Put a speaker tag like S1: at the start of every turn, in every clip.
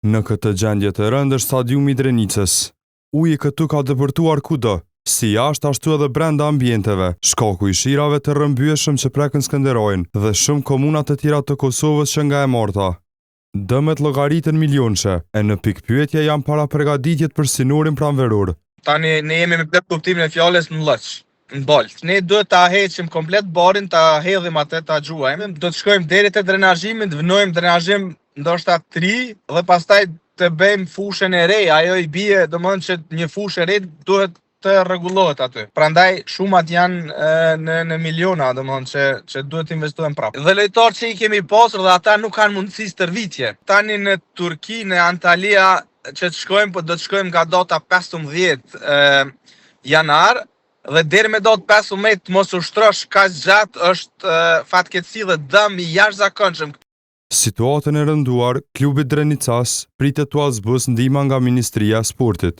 S1: Në këtë gjendje të rëndë është stadiumi i Drenicës. Uji këtu ka dëpërtuar kudo, si jashtë ashtu edhe brenda ambienteve, shkaku i shirave të rrëmbyeshëm që prekën Skënderajin dhe shumë komuna të tjera të Kosovës që nga e marta. Dëmet llogaritën milionçe, e në pikë pyetje janë para përgatitjet për sinorin pranveror.
S2: Tani ne jemi me plot kuptimin e fjalës në Lloç, në Bolt. Ne duhet ta heqim komplet barin, ta hedhim atë, ta gjuajmë. Do të shkojmë deri te drenazhimi, të vënojmë drenazhim ndoshta 3 dhe pastaj të bëjmë fushën e re. Ajo i bie, domethënë që një fushë e re duhet të rregullohet aty. Prandaj shumat janë në miliona, domethënë që duhet të investohen prapë. Dhe lojtarët që i kemi pasur dhe ata nuk kanë mundësi stërvitje. Tani në Turqi, në Antalya që të shkojmë, po do të shkojmë nga data 15 janar dhe deri me datë 15 mos u shtrosh kaq gjatë është fatkeqësi dhe dëm i jashtëzakonshëm.
S1: Situatën e rënduar, klubi Drenicas pritet t'u zbuz ndihma nga Ministria e Sportit.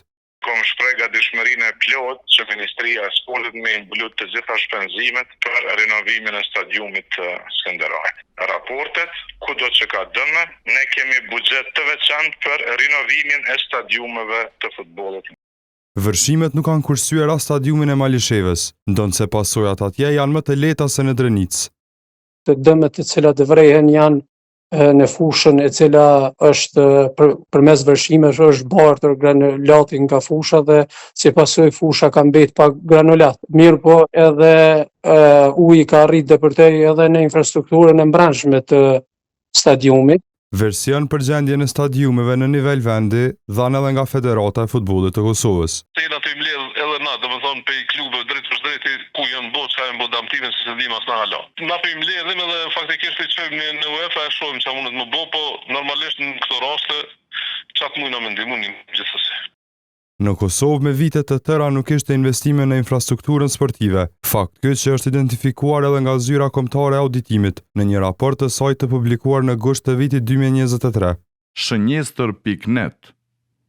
S3: Kom shpreh gatishmërinë e plot që Ministria e Sportit me mbuluar të gjitha shpenzimet për renovimin e stadiumit të Skënderajit. Raportet, kudo që ka dëme, ne kemi buxhet të veçantë për renovimin e stadiumeve të futbollit.
S1: Vërshimet nuk kanë kursyer as stadiumin e Malishevës, ndonse pasojat atje janë më të lehta se në Drenicë.
S4: Të dëmet të cilat vrehen janë në fushën e cila është përmes vërshimeve është bartër granulati nga fusha dhe si pasojë fusha ka mbet pa granulat. Mirë po edhe uji ka arrit dëpërtej edhe në infrastrukturën e mbrëmshme të stadiumit.
S1: Version për gjendjen e stadiumeve në nivel vendi dhanë edhe nga Federata e Futbollit të Kosovës.
S5: Tela të mbledh edhe na, domethënë pe klubeve drejt për drejt ku janë botë sa janë damtimin se di mas na hala. Na pe mbledhim edhe faktikisht i çojmë në UEFA e shohim çfarë mundet më bë, po normalisht në këto raste çat mundna me ndihmunin gjithsesi.
S1: Në Kosovë me vite të tëra nuk ishte investime në infrastrukturën sportive, fakt ky që është identifikuar edhe nga zyra kombëtare e auditimit në një raport të saj të publikuar në gusht të vitit 2023.
S6: Shënjestër.net